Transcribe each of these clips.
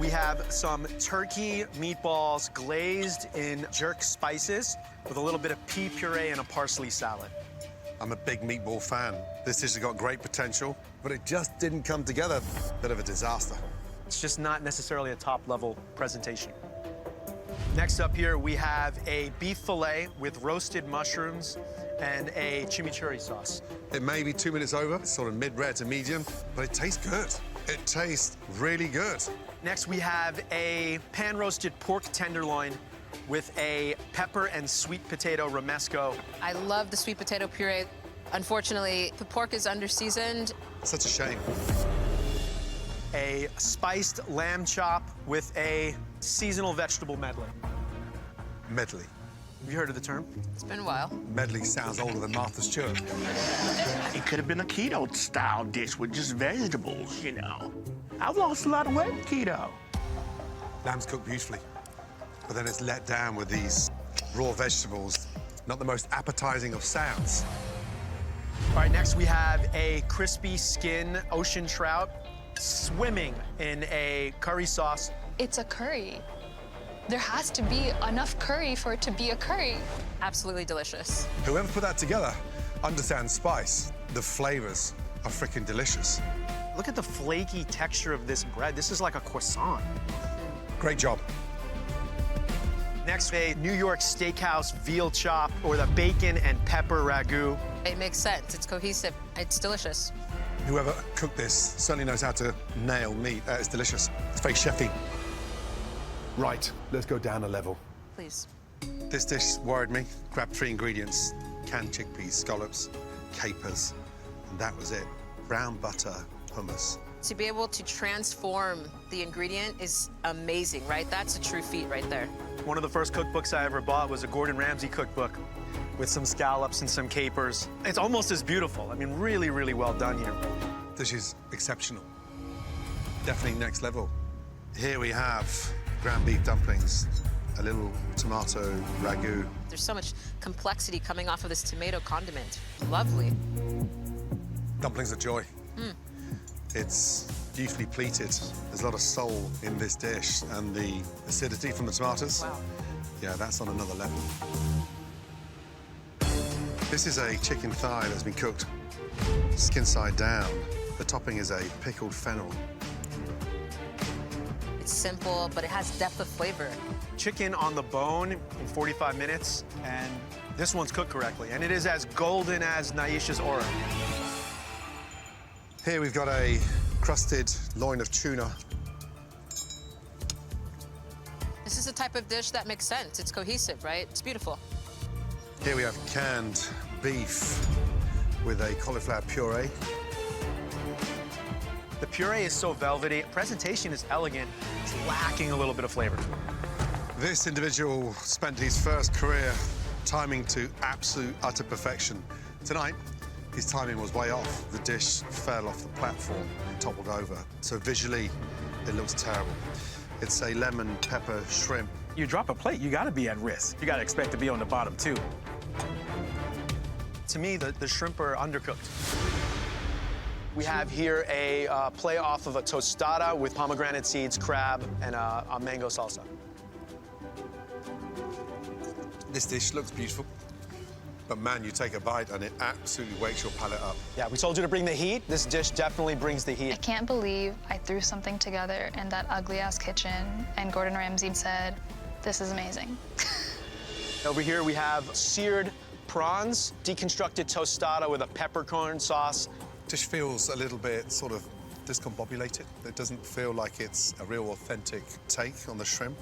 We have some turkey meatballs glazed in jerk spices with a little bit of pea puree and a parsley salad. I'm a big meatball fan. This dish has got great potential, but it just didn't come together. Bit of a disaster. It's just not necessarily a top-level presentation. Next up here, we have a beef fillet with roasted mushrooms and a chimichurri sauce. It may be 2 minutes over, it's sort of mid-rare to medium, but it tastes good. It tastes really good. Next, we have a pan-roasted pork tenderloin with a pepper and sweet potato romesco. I love the sweet potato puree. Unfortunately, the pork is under-seasoned. Such a shame. A spiced lamb chop with a seasonal vegetable medley. Medley. Have you heard of the term? It's been a while. Medley sounds older than Martha Stewart. It could have been a keto-style dish with just vegetables, you know. I've lost a lot of weight with keto. Lamb's cooked beautifully, but then it's let down with these raw vegetables. Not the most appetizing of sounds. All right, next we have a crispy skin ocean trout swimming in a curry sauce. It's a curry. There has to be enough curry for it to be a curry. Absolutely delicious. Whoever put that together understands spice. The flavors are freaking delicious. Look at the flaky texture of this bread. This is like a croissant. Great job. Next, a New York Steakhouse veal chop or the bacon and pepper ragu. It makes sense. It's cohesive. It's delicious. Whoever cooked this certainly knows how to nail meat. It's delicious. It's very chefy. Right, let's go down a level. Please. This dish worried me. Grabbed 3 ingredients: canned chickpeas, scallops, capers, and that was it. Brown butter, hummus. To be able to transform the ingredient is amazing, right? That's a true feat right there. One of the first cookbooks I ever bought was a Gordon Ramsay cookbook with some scallops and some capers. It's almost as beautiful. I mean, really, really well done here. This is exceptional. Definitely next level. Here we have ground beef dumplings, a little tomato ragu. There's so much complexity coming off of this tomato condiment. Lovely. Dumplings are joy. It's beautifully pleated. There's a lot of soul in this dish, and the acidity from the tomatoes. Wow. Yeah, that's on another level. This is a chicken thigh that's been cooked skin side down. The topping is a pickled fennel. It's simple, but it has depth of flavor. Chicken on the bone in 45 minutes, and this one's cooked correctly. And it is as golden as Naisha's aura. Here we've got a crusted loin of tuna. This is the type of dish that makes sense. It's cohesive, right? It's beautiful. Here we have canned beef with a cauliflower puree. The puree is so velvety. Presentation is elegant. It's lacking a little bit of flavor. This individual spent his first career timing to absolute utter perfection. Tonight, his timing was way off. The dish fell off the platform and toppled over. So visually, it looks terrible. It's a lemon pepper shrimp. You drop a plate, you gotta be at risk. You gotta expect to be on the bottom, too. To me, the shrimp are undercooked. We have here a play off of a tostada with pomegranate seeds, crab, and a mango salsa. This dish looks beautiful, but man, you take a bite and it absolutely wakes your palate up. Yeah, we told you to bring the heat. This dish definitely brings the I heat. can't believe I threw something together in that ugly-ass kitchen, and Gordon Ramsay said, "This is amazing." Over here, we have seared prawns, deconstructed tostada with a peppercorn sauce. Dish feels a little bit sort of discombobulated. It doesn't feel like it's a real authentic take on the shrimp.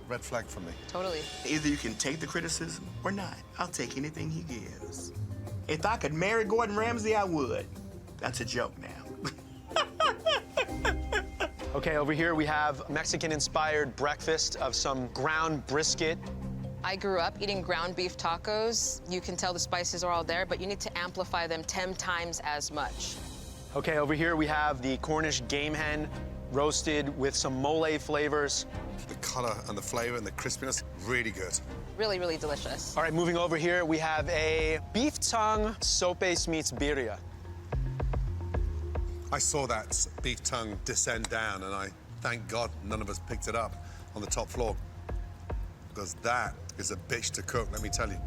Red flag for me. Totally. Either you can take the criticism or not. I'll take anything he gives. If I could marry Gordon Ramsay, I would. That's a joke now. Okay, over here we have Mexican-inspired breakfast of some ground brisket. I grew up eating ground beef tacos. You can tell the spices are all there, but you need to amplify them 10 times as much. Okay, over here we have the Cornish game hen roasted with some mole flavors. The color and the flavor and the crispiness, really good. Really, really delicious. All right, moving over here, we have a beef tongue sopes meets birria. I saw that beef tongue descend down and I Thank God none of us picked it up on the top floor, because that is a bitch to cook, let me tell you.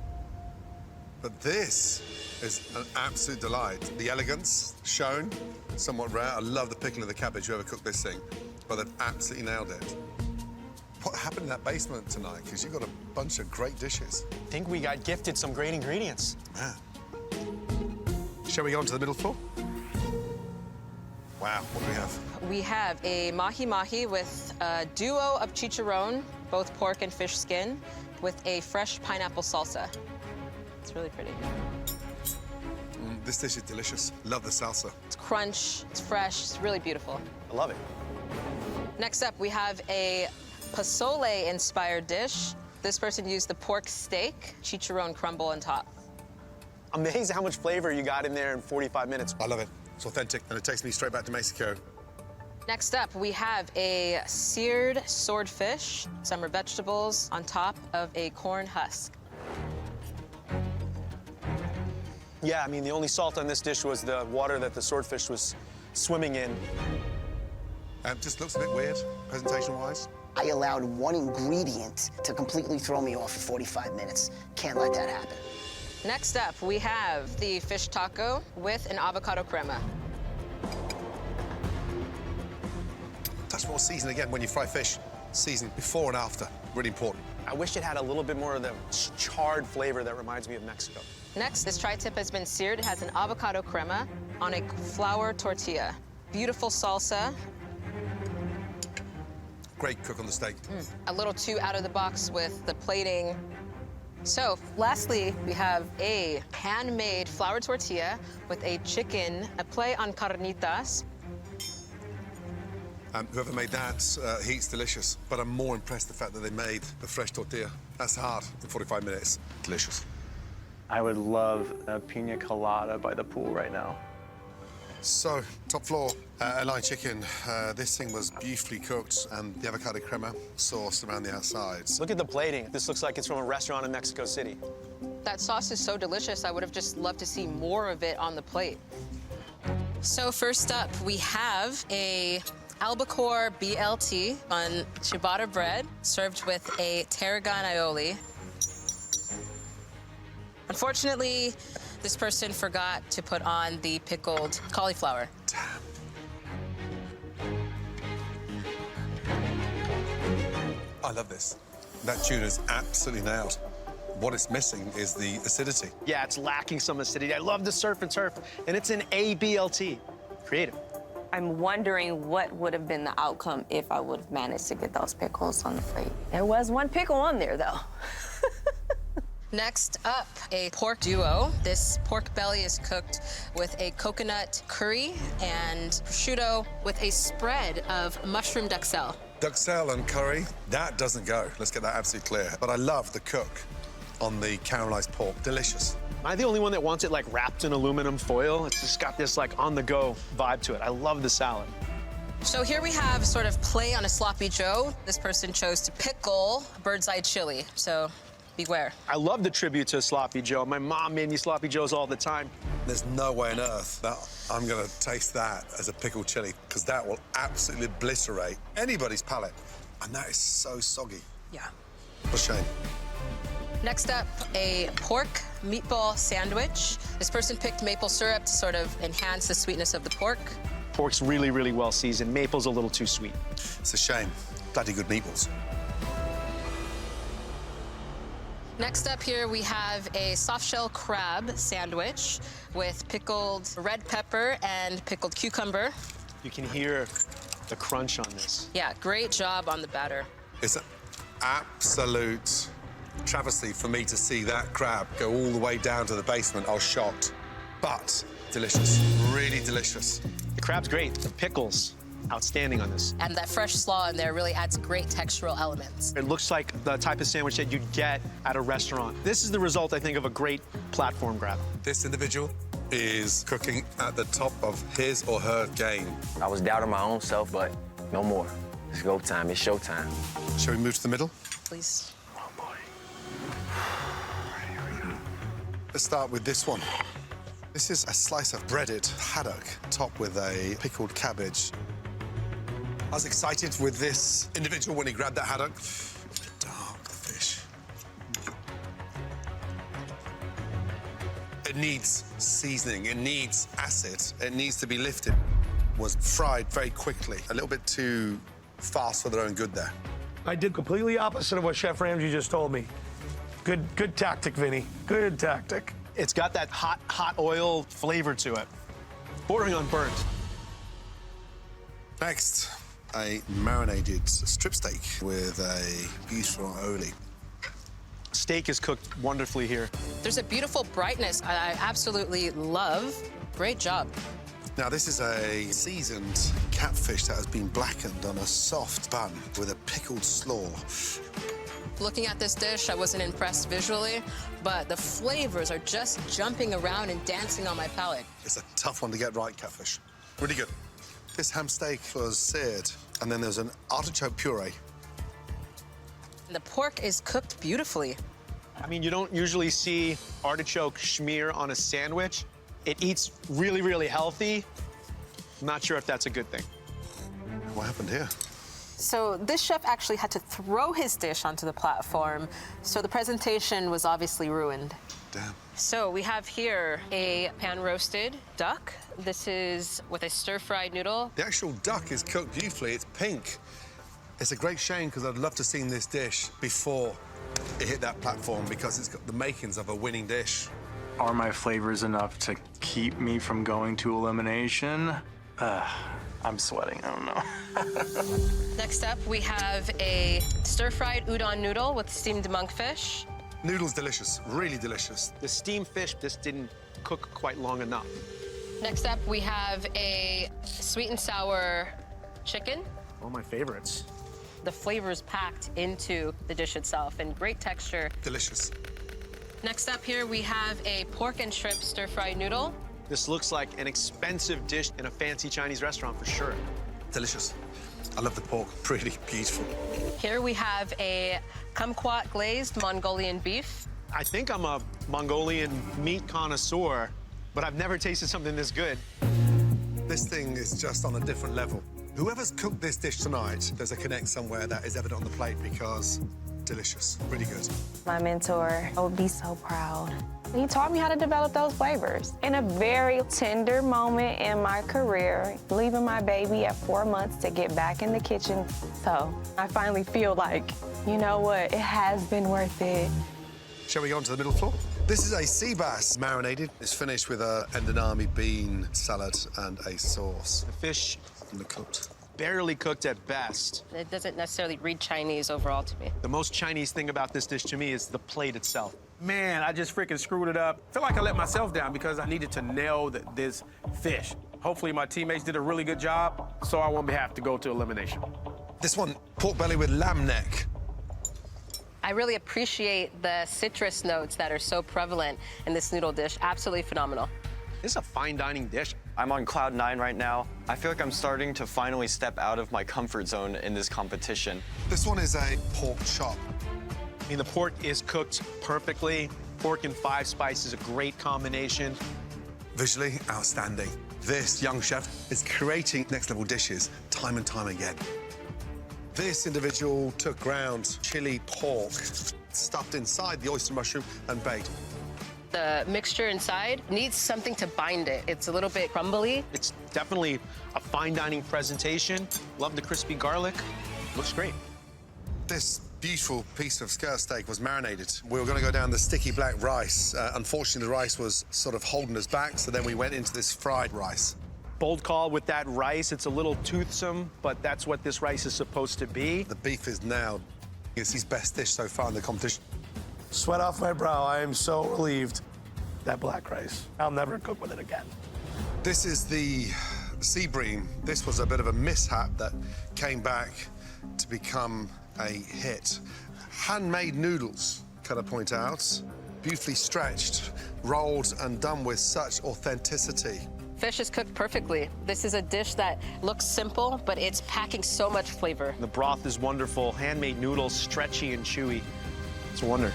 But this is an absolute delight. The elegance shown, somewhat rare. I love the pickling of the cabbage, whoever cooked this thing, but they've absolutely nailed it. What happened in that basement tonight? Because you've got a bunch of great dishes. I think we got gifted some great ingredients. Man. Shall we go on to the middle floor? Wow, what do we have? We have a mahi-mahi with a duo of chicharron, both pork and fish skin, with a fresh pineapple salsa. It's really pretty. This dish is delicious. Love the salsa. It's crunch, it's fresh, it's really beautiful. I love it. Next up, we have a pozole-inspired dish. This person used the pork steak, chicharron crumble on top. Amazing how much flavor you got in there in 45 minutes. I love it. It's authentic, and it takes me straight back to Mexico. Next up, we have a seared swordfish, summer vegetables on top of a corn husk. Yeah, I mean, the only salt on this dish was the water that the swordfish was swimming in. Just looks a bit weird, presentation-wise. I allowed one ingredient to completely throw me off for 45 minutes. Can't let that happen. Next up, we have the fish taco with an avocado crema. Touch more season again when you fry fish. Season before and after, really important. I wish it had a little bit more of the charred flavor that reminds me of Mexico. Next, this tri-tip has been seared. It has an avocado crema on a flour tortilla. Beautiful salsa. Great cook on the steak. A little too out of the box with the plating. So, lastly, we have a handmade flour tortilla with a chicken, a play on carnitas. Whoever made that, heat's delicious. But I'm more impressed the fact that they made the fresh tortilla. That's hard in 45 minutes. Delicious. I would love a pina colada by the pool right now. So, top floor, a line chicken. This thing was beautifully cooked, and the avocado crema sauce around the outsides. Look at the plating. This looks like it's from a restaurant in Mexico City. That sauce is so delicious. I would have just loved to see more of it on the plate. So first up, we have a albacore BLT on ciabatta bread, served with a tarragon aioli. Unfortunately, this person forgot to put on the pickled cauliflower. Damn. I love this. That tuna's absolutely nailed. What it's missing is the acidity. Yeah, it's lacking some acidity. I love the surf and turf, and it's an ABLT. Creative. I'm wondering what would have been the outcome if I would have managed to get those pickles on the plate. There was one pickle on there, though. Next up, a pork duo. This pork belly is cooked with a coconut curry and prosciutto with a spread of mushroom duxelle. Duxelle and curry, that doesn't go. Let's get that absolutely clear. But I love the cook on the caramelized pork. Delicious. Am I the only one that wants it like wrapped in aluminum foil? It's just got this like on-the-go vibe to it. I love the salad. So here we have sort of play on a sloppy joe. This person chose to pickle bird's eye chili, so beware. I love the tribute to Sloppy Joe. My mom made me Sloppy Joes all the time. There's no way on earth that I'm gonna taste that as a pickled chili, because that will absolutely obliterate anybody's palate. And that is so soggy. Yeah. What a shame. Next up, a pork meatball sandwich. This person picked maple syrup to sort of enhance the sweetness of the pork. Pork's really, really well seasoned. Maple's a little too sweet. It's a shame. Bloody good meatballs. Next up here, we have a soft-shell crab sandwich with pickled red pepper and pickled cucumber. You can hear the crunch on this. Yeah, great job on the batter. It's an absolute travesty for me to see that crab go all the way down to the basement. I was shocked. But delicious, really delicious. The crab's great. The pickles, outstanding on this. And that fresh slaw in there really adds great textural elements. It looks like the type of sandwich that you'd get at a restaurant. This is the result, I think, of a great platform grab. This individual is cooking at the top of his or her game. I was doubting my own self, but no more. It's go time. It's show time. Shall we move to the middle? Please. Oh, boy. Let's start with this one. This is a slice of breaded haddock topped with a pickled cabbage. I was excited with this individual when he grabbed that haddock. Dark, the fish. It needs seasoning, it needs acid, it needs to be lifted. Was fried very quickly, a little bit too fast for their own good there. I did completely opposite of what Chef Ramsay just told me. Good tactic, Vinny. Good tactic. It's got that hot oil flavor to it, bordering on burnt. Next, a marinated strip steak with a beautiful aioli. Steak is cooked wonderfully here. There's a beautiful brightness I absolutely love. Great job. Now, this is a seasoned catfish that has been blackened on a soft bun with a pickled slaw. Looking at this dish, I wasn't impressed visually, but the flavors are just jumping around and dancing on my palate. It's a tough one to get right, catfish. Really good. This ham steak was seared, and then there's an artichoke puree. The pork is cooked beautifully. I mean, you don't usually see artichoke schmear on a sandwich. It eats really, really healthy. I'm not sure if that's a good thing. What happened here? So this chef actually had to throw his dish onto the platform, so the presentation was obviously ruined. Damn. So we have here a pan-roasted duck. This is with a stir-fried noodle. The actual duck is cooked beautifully. It's pink. It's a great shame because I'd love to see this dish before it hit that platform because it's got the makings of a winning dish. Are my flavors enough to keep me from going to elimination? I'm sweating, I don't know. Next up, we have a stir-fried udon noodle with steamed monkfish. Noodle's delicious, really delicious. The steamed fish just didn't cook quite long enough. Next up, we have a sweet and sour chicken. One of my favorites. The flavors packed into the dish itself and great texture. Delicious. Next up here, we have a pork and shrimp stir-fried noodle. This looks like an expensive dish in a fancy Chinese restaurant for sure. Delicious. I love the pork, really beautiful. Here we have a kumquat glazed Mongolian beef. I think I'm a Mongolian meat connoisseur, but I've never tasted something this good. This thing is just on a different level. Whoever's cooked this dish tonight, there's a connect somewhere that is evident on the plate because delicious, really good. My mentor would be so proud. He taught me how to develop those flavors. In a very tender moment in my career, leaving my baby at 4 months to get back in the kitchen. So I finally feel like, you know what, it has been worth it. Shall we go on to the middle floor? This is a sea bass marinated. It's finished with a endonami bean salad and a sauce. The fish Undercooked. barely cooked at best. It doesn't necessarily read Chinese overall to me. The most Chinese thing about this dish to me is the plate itself. Man, I just freaking screwed it up. Feel like I let myself down because I needed to nail this fish. Hopefully my teammates did a really good job, so I won't have to go to elimination. This one, pork belly with lamb neck. I really appreciate the citrus notes that are so prevalent in this noodle dish. Absolutely phenomenal. This is a fine dining dish. I'm on cloud 9 right now. I feel like I'm starting to finally step out of my comfort zone in this competition. This one is a pork chop. I mean, the pork is cooked perfectly. Pork and 5 spice is a great combination. Visually outstanding. This young chef is creating next-level dishes time and time again. This individual took ground chili pork, stuffed inside the oyster mushroom and baked. The mixture inside needs something to bind it. It's a little bit crumbly. It's definitely a fine dining presentation. Love the crispy garlic. Looks great. This beautiful piece of skirt steak was marinated. We were going to go down the sticky black rice. Unfortunately, the rice was sort of holding us back, so then we went into this fried rice. Bold call with that rice. It's a little toothsome, but that's what this rice is supposed to be. The beef is nailed. It's his best dish so far in the competition. Sweat off my brow. I am so relieved. That black rice. I'll never cook with it again. This is the sea bream. This was a bit of a mishap that came back to become a hit. Handmade noodles, can I point out? Beautifully stretched, rolled and done with such authenticity. Fish is cooked perfectly. This is a dish that looks simple, but it's packing so much flavor. The broth is wonderful. Handmade noodles, stretchy and chewy. It's a wonder.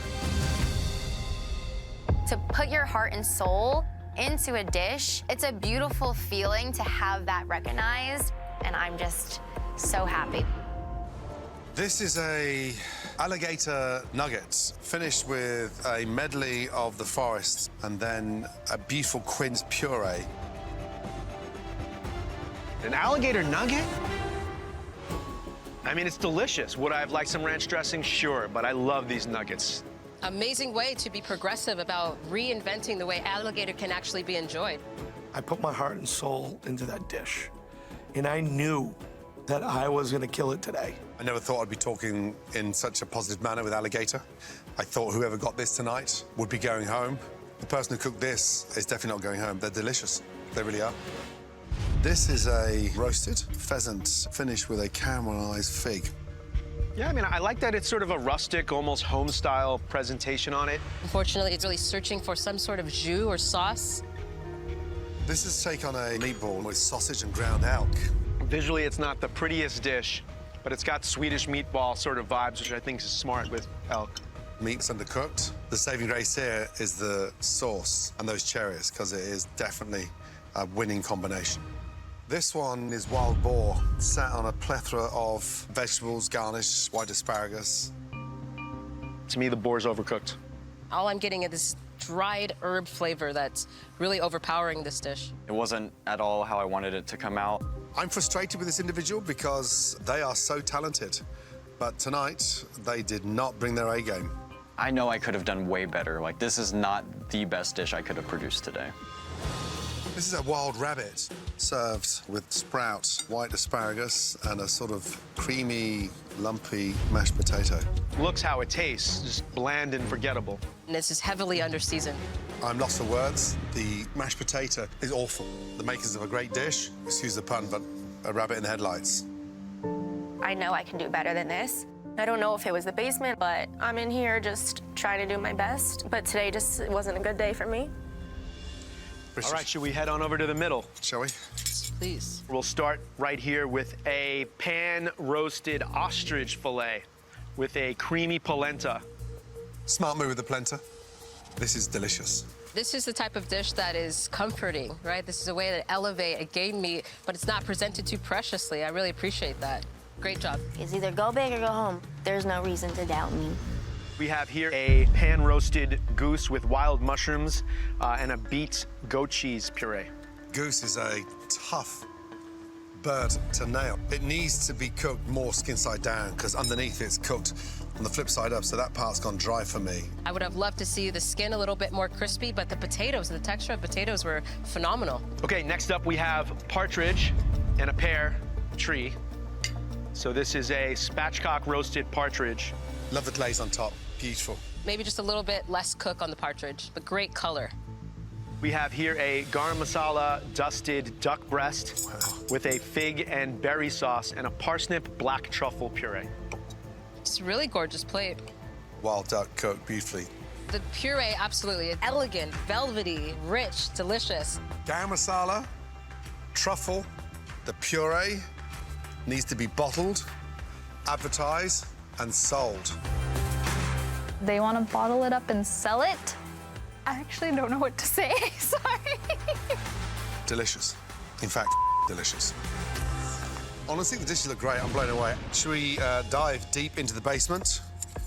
To put your heart and soul into a dish, it's a beautiful feeling to have that recognized. And I'm just So happy. This is a alligator nuggets finished with a medley of the forest and then a beautiful quince puree. An alligator nugget? I mean, it's delicious. Would I have liked some ranch dressing? Sure, but I love these nuggets. Amazing way to be progressive about reinventing the way alligator can actually be enjoyed. I put my heart and soul into that dish, and I knew that I was gonna kill it today. I never thought I'd be talking in such a positive manner with alligator. I thought whoever got this tonight would be going home. The person who cooked this is definitely not going home. They're delicious. They really are. This is a roasted pheasant finished with a caramelized fig. Yeah, I mean, I like that it's sort of a rustic, almost home-style presentation on it. Unfortunately, it's really searching for some sort of jus or sauce. This is take on a meatball with sausage and ground elk. Visually, it's not the prettiest dish, but it's got Swedish meatball sort of vibes, which I think is smart with elk. Meat's undercooked. The saving grace here is the sauce and those cherries, because it is definitely a winning combination. This one is wild boar, sat on a plethora of vegetables, garnish, white asparagus. To me, the boar's overcooked. All I'm getting is this dried herb flavor that's really overpowering this dish. It wasn't at all how I wanted it to come out. I'm frustrated with this individual because they are so talented, but tonight they did not bring their A game. I know I could have done way better. Like, this is not the best dish I could have produced today. This is a wild rabbit served with sprout, white asparagus, and a sort of creamy, lumpy mashed potato. Looks how it tastes, just bland and forgettable. And this is heavily under-seasoned. I'm lost for words. The mashed potato is awful. The makers of a great dish, excuse the pun, but a rabbit in the headlights. I know I can do better than this. I don't know if it was the basement, but I'm in here just trying to do my best. But today just wasn't a good day for me. All right, should we head on over to the middle? Shall we? Please. We'll start right here with a pan-roasted ostrich fillet with a creamy polenta. Smart move with the polenta. This is delicious. This is the type of dish that is comforting, right? This is a way to elevate a game meat, but it's not presented too preciously. I really appreciate that. Great job. It's either go big or go home. There's no reason to doubt me. We have here a pan-roasted goose with wild mushrooms and a beet goat cheese puree. Goose is a tough bird to nail. It needs to be cooked more skin side down because underneath it's cooked on the flip side up, so that part's gone dry for me. I would have loved to see the skin a little bit more crispy, but the potatoes, the texture of potatoes were phenomenal. Okay, next up we have partridge and a pear tree. So this is a spatchcock roasted partridge. Love the glaze on top. Beautiful. Maybe just a little bit less cook on the partridge, but great color. We have here a garam masala dusted duck breast with a fig and berry sauce and a parsnip black truffle puree. It's a really gorgeous plate. Wild duck cooked beautifully. The puree, absolutely. Elegant, velvety, rich, delicious. Garam masala, truffle, the puree needs to be bottled, advertised, and sold. They want to bottle it up and sell it? I actually don't know what to say. Sorry. Delicious. In fact, delicious. Honestly, the dishes look great. I'm blown away. Should we dive deep into the basement?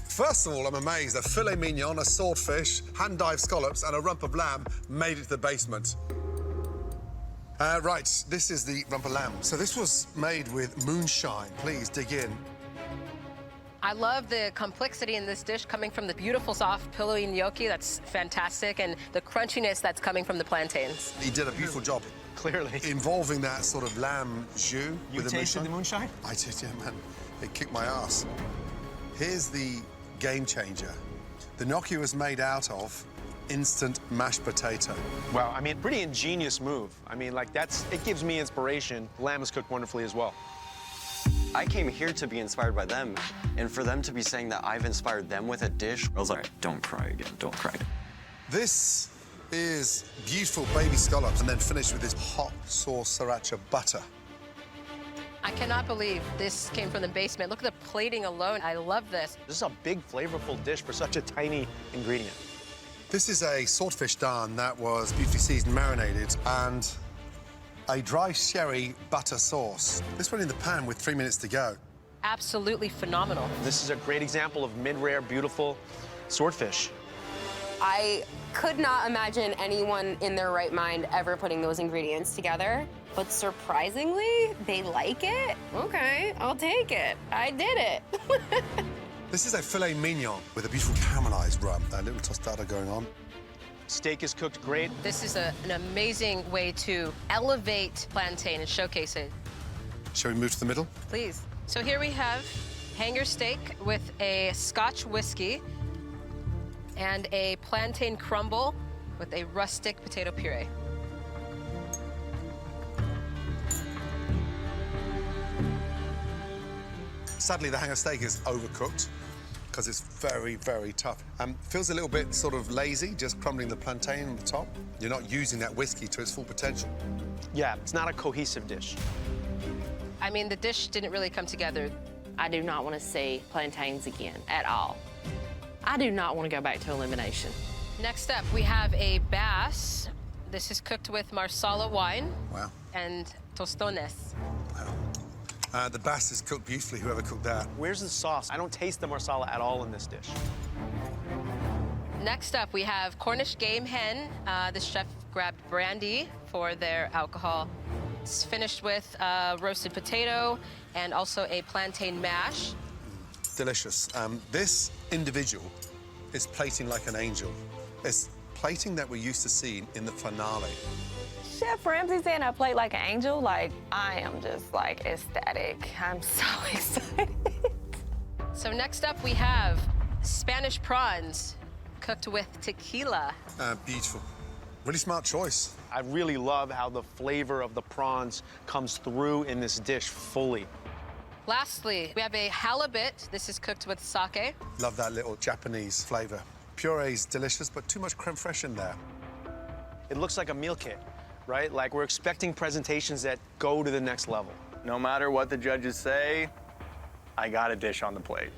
First of all, I'm amazed a filet mignon, a swordfish, hand-dyed scallops, and a rump of lamb made it to the basement. Right, this is the rump of lamb. So this was made with moonshine. Please dig in. I love the complexity in this dish coming from the beautiful, soft, pillowy gnocchi. That's fantastic. And the crunchiness that's coming from the plantains. He did a beautiful job. Clearly. Involving that sort of lamb jus with the tasted the moonshine? I did, yeah, man. It kicked my ass. Here's the game changer. The gnocchi was made out of instant mashed potato. Wow, I mean, pretty ingenious move. I mean, like, it gives me inspiration. Lamb is cooked wonderfully as well. I came here to be inspired by them, and for them to be saying that I've inspired them with a dish, I was like, don't cry again, don't cry. This is beautiful baby scallops and then finished with this hot sauce sriracha butter. I cannot believe this came from the basement. Look at the plating alone. I love this. This is a big, flavorful dish for such a tiny ingredient. This is a swordfish darn that was beautifully seasoned, marinated, and a dry sherry butter sauce. This went in the pan with 3 minutes to go. Absolutely phenomenal. This is a great example of mid-rare, beautiful swordfish. I could not imagine anyone in their right mind ever putting those ingredients together. But surprisingly, they like it. Okay, I'll take it. I did it. This is a filet mignon with a beautiful caramelized rum. A little tostada going on. Steak is cooked great. This is an amazing way to elevate plantain and showcase it. Shall we move to the middle? Please. So here we have hanger steak with a Scotch whiskey and a plantain crumble with a rustic potato puree. Sadly, the hanger steak is overcooked because it's very, very tough. Feels a little bit sort of lazy, just crumbling the plantain on the top. You're not using that whiskey to its full potential. Yeah, it's not a cohesive dish. I mean, the dish didn't really come together. I do not want to see plantains again at all. I do not want to go back to elimination. Next up, we have a bass. This is cooked with Marsala wine. Wow. And tostones. The bass is cooked beautifully, whoever cooked that. Where's the sauce? I don't taste the Marsala at all in this dish. Next up, we have Cornish game hen. This chef grabbed brandy for their alcohol. It's finished with roasted potato and also a plantain mash. Delicious. This individual is plating like an angel. It's plating that we're used to seeing in the finale. Chef Ramsay saying I plate like an angel, like, I am just, like, ecstatic. I'm so excited. So next up, we have Spanish prawns cooked with tequila. Beautiful. Really smart choice. I really love how the flavor of the prawns comes through in this dish fully. Lastly, we have a halibut. This is cooked with sake. Love that little Japanese flavor. Puree's delicious, but too much creme fraiche in there. It looks like a meal kit, right? Like we're expecting presentations that go to the next level. No matter what the judges say, I got a dish on the plate.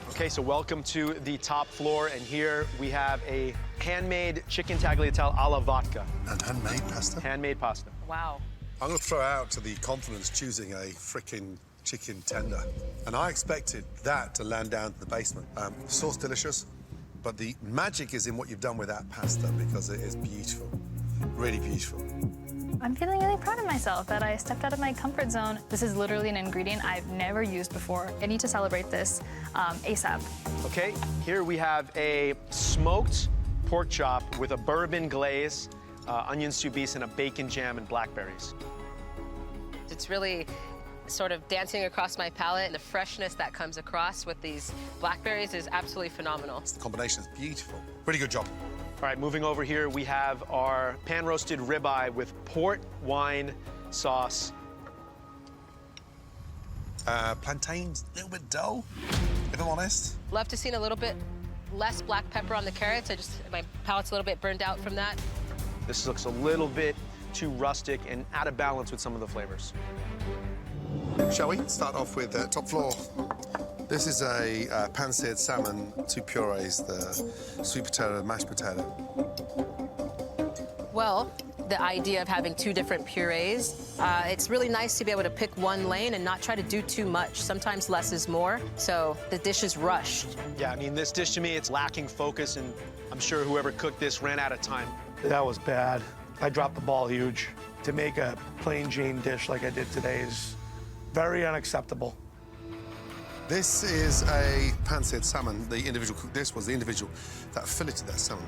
Okay, so welcome to the top floor, and here we have a handmade chicken tagliatelle a la vodka. And handmade pasta? Handmade pasta. Wow. I'm going to throw out to the confidence choosing a frickin' chicken tender. And I expected that to land down to the basement. Sauce delicious, but the magic is in what you've done with that pasta because it is beautiful, really beautiful. I'm feeling really proud of myself that I stepped out of my comfort zone. This is literally an ingredient I've never used before. I need to celebrate this ASAP. Okay, here we have a smoked pork chop with a bourbon glaze, onion soubise, and a bacon jam and blackberries. It's really sort of dancing across my palate, and the freshness that comes across with these blackberries is absolutely phenomenal. The combination is beautiful. Really good job. All right, moving over here, we have our pan-roasted ribeye with port wine sauce. Plantain's a little bit dull, if I'm honest. Love to see a little bit less black pepper on the carrots. My palate's a little bit burned out from that. This looks a little bit too rustic and out of balance with some of the flavors. Shall we start off with top floor? This is a pan-seared salmon, 2 purees, the sweet potato and mashed potato. Well, the idea of having 2 different purees, it's really nice to be able to pick one lane and not try to do too much. Sometimes less is more, so the dish is rushed. Yeah, I mean, this dish to me, it's lacking focus, and I'm sure whoever cooked this ran out of time. That was bad. I dropped the ball huge. To make a plain Jane dish like I did today is very unacceptable. This is a pan-seared salmon. The individual cooked this was the individual that filleted that salmon.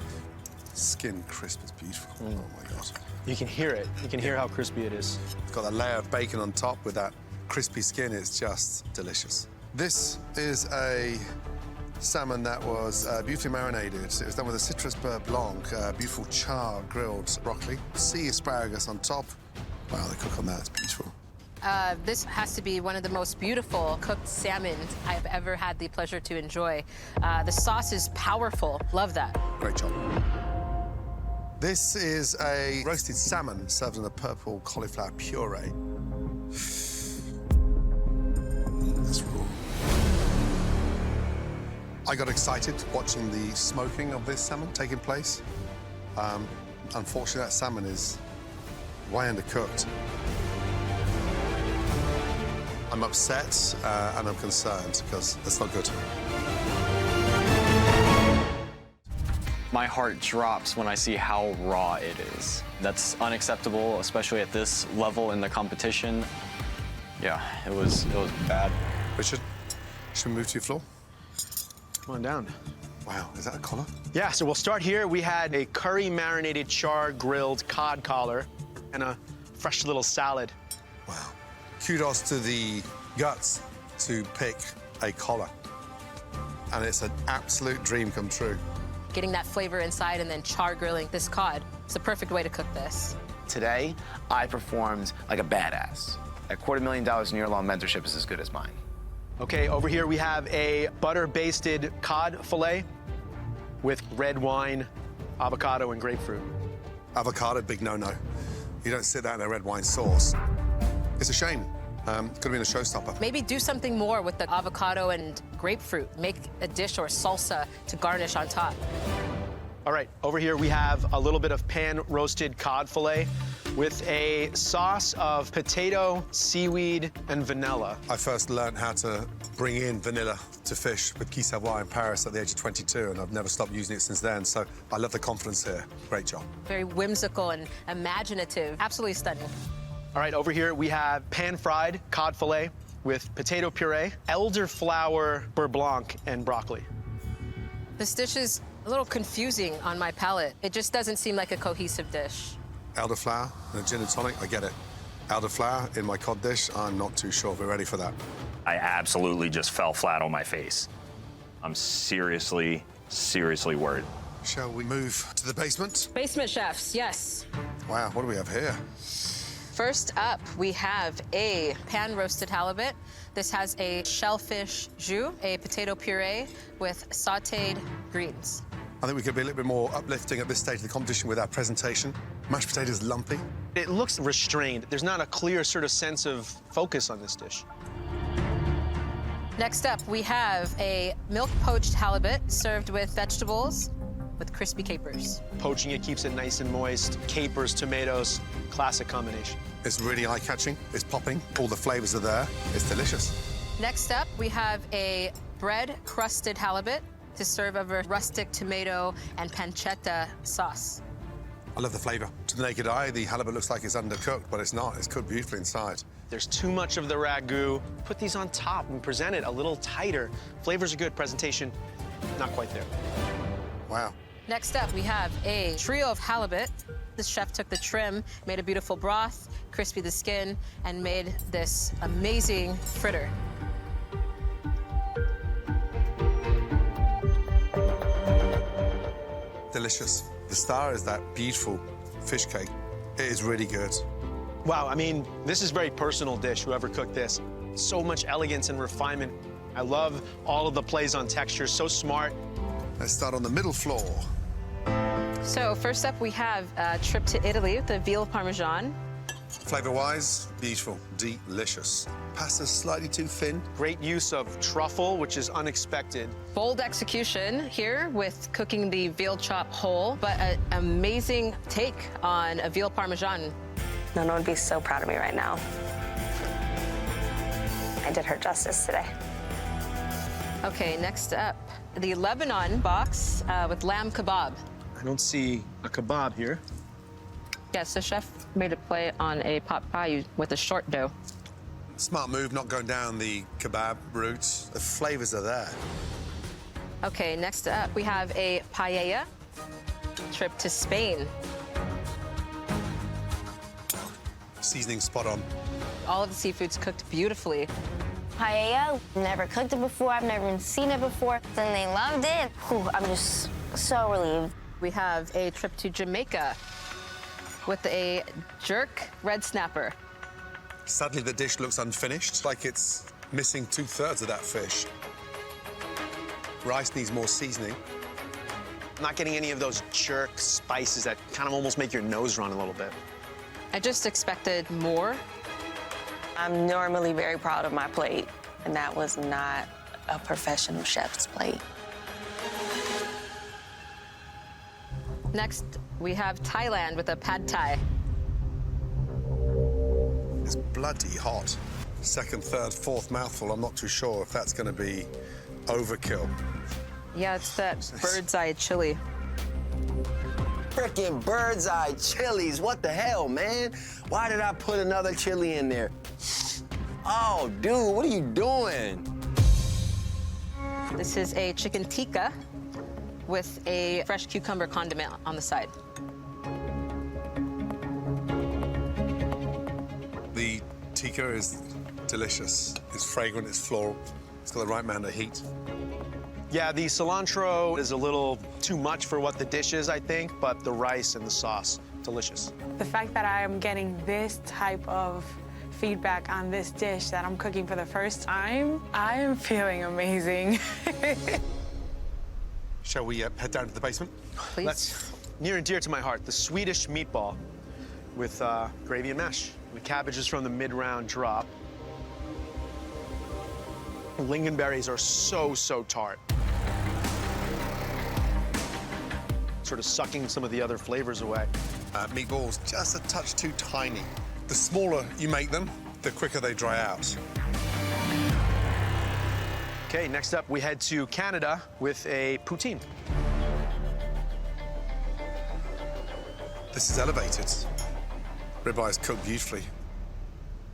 Skin crisp is beautiful. Oh my God. You can hear it. You can hear how crispy it is. It's got a layer of bacon on top with that crispy skin. It's just delicious. This is a salmon that was beautifully marinated. It was done with a citrus beurre blanc, beautiful char grilled broccoli, sea asparagus on top. Wow, the cook on that is beautiful. This has to be one of the most beautiful cooked salmon I've ever had the pleasure to enjoy. The sauce is powerful. Love that. Great job. This is a roasted salmon served in a purple cauliflower puree. That's raw. I got excited watching the smoking of this salmon taking place. Unfortunately, that salmon is way undercooked. I'm upset and I'm concerned because that's not good. My heart drops when I see how raw it is. That's unacceptable, especially at this level in the competition. Yeah, it was bad. Richard, should we move to your floor? Come on down. Wow, is that a collar? Yeah, so we'll start here. We had a curry-marinated, char-grilled cod collar and a fresh little salad. Wow. Kudos to the guts to pick a collar. And it's an absolute dream come true. Getting that flavor inside and then char grilling this cod. It's the perfect way to cook this. Today, I performed like a badass. $250,000 in year-long mentorship is as good as mine. Okay, over here we have a butter-basted cod fillet with red wine, avocado, and grapefruit. Avocado, big no-no. You don't sit that in a red wine sauce. It's a shame. Could have been a showstopper. Maybe do something more with the avocado and grapefruit. Make a dish or salsa to garnish on top. All right, over here we have a little bit of pan-roasted cod fillet with a sauce of potato, seaweed, and vanilla. I first learned how to bring in vanilla to fish with Quai Savoy in Paris at the age of 22, and I've never stopped using it since then, so I love the confidence here. Great job. Very whimsical and imaginative. Absolutely stunning. All right, over here we have pan-fried cod fillet with potato puree, elderflower beurre blanc, and broccoli. This dish is a little confusing on my palate. It just doesn't seem like a cohesive dish. Elderflower and a gin and tonic, I get it. Elderflower in my cod dish, I'm not too sure if we're ready for that. I absolutely just fell flat on my face. I'm seriously worried. Shall we move to the basement? Basement chefs, yes. Wow, what do we have here? First up, we have a pan-roasted halibut. This has a shellfish jus, a potato puree with sautéed greens. I think we could be a little bit more uplifting at this stage of the competition with our presentation. Mashed potatoes lumpy. It looks restrained. There's not a clear sort of sense of focus on this dish. Next up, we have a milk-poached halibut served with vegetables with crispy capers. Poaching it keeps it nice and moist. Capers, tomatoes, classic combination. It's really eye-catching. It's popping. All the flavors are there. It's delicious. Next up, we have a bread-crusted halibut to serve over rustic tomato and pancetta sauce. I love the flavor. To the naked eye, the halibut looks like it's undercooked, but it's not. It's cooked beautifully inside. There's too much of the ragu. Put these on top and present it a little tighter. Flavors are good, presentation, not quite there. Wow. Next up, we have a trio of halibut. This chef took the trim, made a beautiful broth, crispy the skin, and made this amazing fritter. Delicious. The star is that beautiful fish cake. It is really good. Wow, I mean, this is a very personal dish, whoever cooked this. So much elegance and refinement. I love all of the plays on texture, so smart. Let's start on the middle floor. So first up, we have a trip to Italy with the veal parmesan. Flavor-wise, beautiful, delicious. Pasta's slightly too thin. Great use of truffle, which is unexpected. Bold execution here with cooking the veal chop whole, but an amazing take on a veal parmesan. Nona would be so proud of me right now. I did her justice today. Okay, next up, the Lebanon box with lamb kebab. I don't see a kebab here. Yes, the chef made a play on a pot pie with a short dough. Smart move, not going down the kebab route. The flavors are there. Okay, next up, we have a paella trip to Spain. Seasoning spot on. All of the seafood's cooked beautifully. Paella, never cooked it before, I've never even seen it before, and they loved it. Whew, I'm just so relieved. We have a trip to Jamaica with a jerk red snapper. Sadly, the dish looks unfinished, like it's missing 2/3 of that fish. Rice needs more seasoning. I'm not getting any of those jerk spices that kind of almost make your nose run a little bit. I just expected more. I'm normally very proud of my plate, and that was not a professional chef's plate. Next, we have Thailand with a pad thai. is bloody hot. Second, third, fourth mouthful, I'm not too sure if that's going to be overkill. Yeah, it's that bird's eye chili. Frickin' bird's eye chilies. What the hell, man? Why did I put another chili in there? Oh, dude, what are you doing? This is a chicken tikka with a fresh cucumber condiment on the side. The tikka is delicious. It's fragrant, it's floral. It's got the right amount of heat. Yeah, the cilantro is a little too much for what the dish is, I think, but the rice and the sauce, delicious. The fact that I am getting this type of feedback on this dish that I'm cooking for the first time, I am feeling amazing. Shall we head down to the basement? Please. That's near and dear to my heart, the Swedish meatball with gravy and mash. The cabbages from the mid-round drop. Lingonberries are so tart. Sort of sucking some of the other flavors away. Meatballs just a touch too tiny. The smaller you make them, the quicker they dry out. Okay, next up we head to Canada with a poutine. This is elevated. Ribeye is cooked beautifully.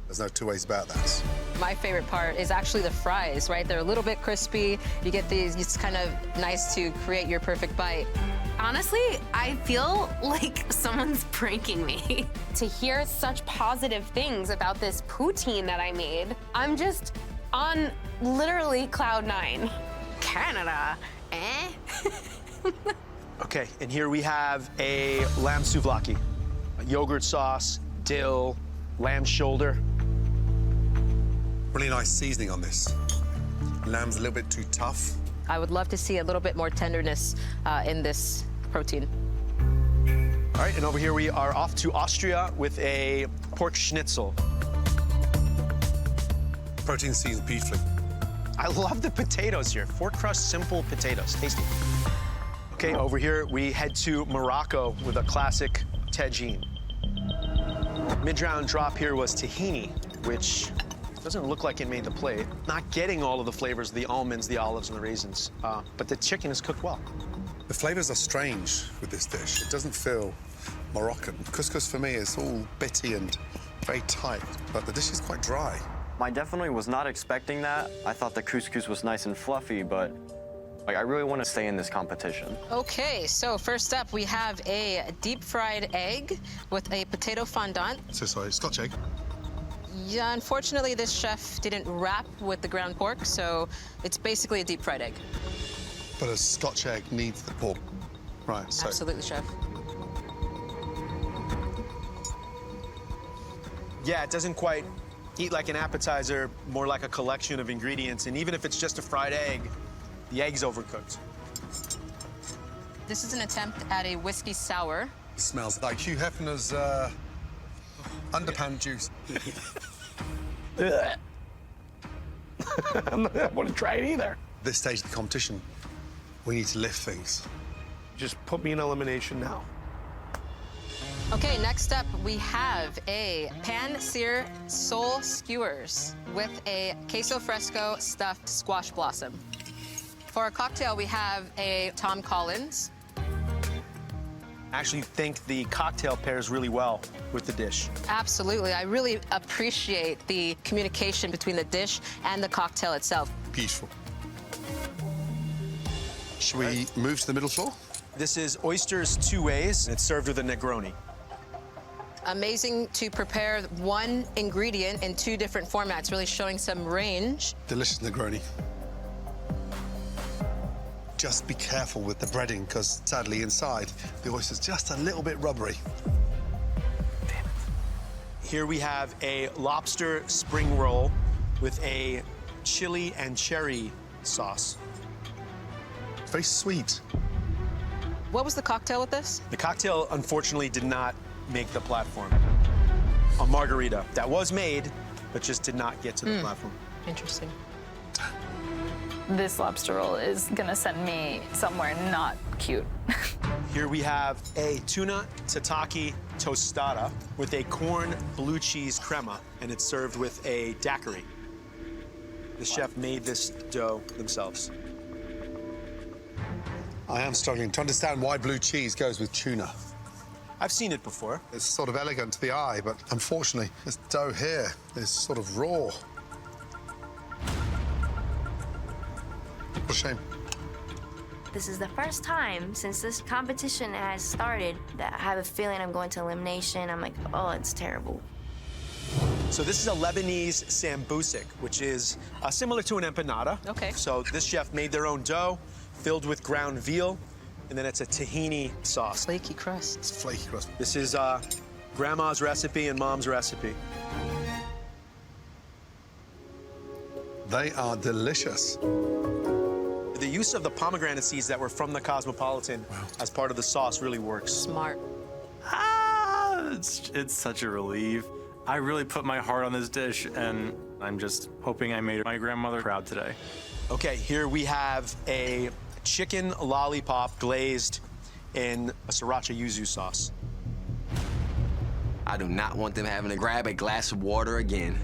There's no two ways about that. My favorite part is actually the fries, right? They're a little bit crispy. You get these, it's kind of nice to create your perfect bite. Honestly, I feel like someone's pranking me. To hear such positive things about this poutine that I made, I'm just on literally cloud 9. Canada, eh? Okay, and here we have a lamb souvlaki. A yogurt sauce, dill, lamb shoulder. Really nice seasoning on this. Lamb's a little bit too tough. I would love to see a little bit more tenderness in this protein. All right, and over here we are off to Austria with a pork schnitzel. Protein seasoned beautifully. I love the potatoes here. Four crust, simple potatoes, tasty. Okay, over here we head to Morocco with a classic tagine. Mid-round drop here was tahini, which doesn't look like it made the plate. Not getting all of the flavors of the almonds, the olives, and the raisins, but the chicken is cooked well. The flavors are strange with this dish. It doesn't feel Moroccan. Couscous for me is all bitty and very tight, but the dish is quite dry. I definitely was not expecting that. I thought the couscous was nice and fluffy, but I really want to stay in this competition. Okay, so first up we have a deep fried egg with a potato fondant. So sorry, Scotch egg. Yeah, unfortunately this chef didn't wrap with the ground pork, so it's basically a deep fried egg. But a Scotch egg needs the pork. Right, so. Absolutely, chef. Yeah, it doesn't quite eat like an appetizer, more like a collection of ingredients. And even if it's just a fried egg, the egg's overcooked. This is an attempt at a whiskey sour. It smells like Hugh Hefner's underpants juice. I don't want to try it either. This stage of the competition, we need to lift things. Just put me in elimination now. Okay, next up we have a pan-sear sole skewers with a queso fresco stuffed squash blossom. For our cocktail, we have a Tom Collins. I actually think the cocktail pairs really well with the dish. Absolutely. I really appreciate the communication between the dish and the cocktail itself. Beautiful. Should we move to the middle floor? This is oysters two ways, and it's served with a Negroni. Amazing to prepare one ingredient in two different formats, really showing some range. Delicious Negroni. Just be careful with the breading, because sadly inside, the oyster's just a little bit rubbery. Damn it. Here we have a lobster spring roll with a chili and cherry sauce. Very sweet. What was the cocktail with this? The cocktail, unfortunately, did not make the platform. A margarita that was made, but just did not get to the platform. Interesting. This lobster roll is gonna send me somewhere not cute. Here we have a tuna tataki tostada with a corn blue cheese crema, and it's served with a daiquiri. The chef made this dough themselves. I am struggling to understand why blue cheese goes with tuna. I've seen it before. It's sort of elegant to the eye, but unfortunately, this dough here is sort of raw. What a shame. This is the first time since this competition has started that I have a feeling I'm going to elimination. I'm like, oh, it's terrible. So this is a Lebanese sambusik, which is similar to an empanada. Okay. So this chef made their own dough, filled with ground veal, and then it's a tahini sauce. Flaky crust. It's flaky crust. This is grandma's recipe and mom's recipe. They are delicious. The use of the pomegranate seeds that were from the Cosmopolitan as part of the sauce really works. Smart. It's such a relief. I really put my heart on this dish, and I'm just hoping I made my grandmother proud today. Okay, here we have a chicken lollipop glazed in a sriracha yuzu sauce. I do not want them having to grab a glass of water again.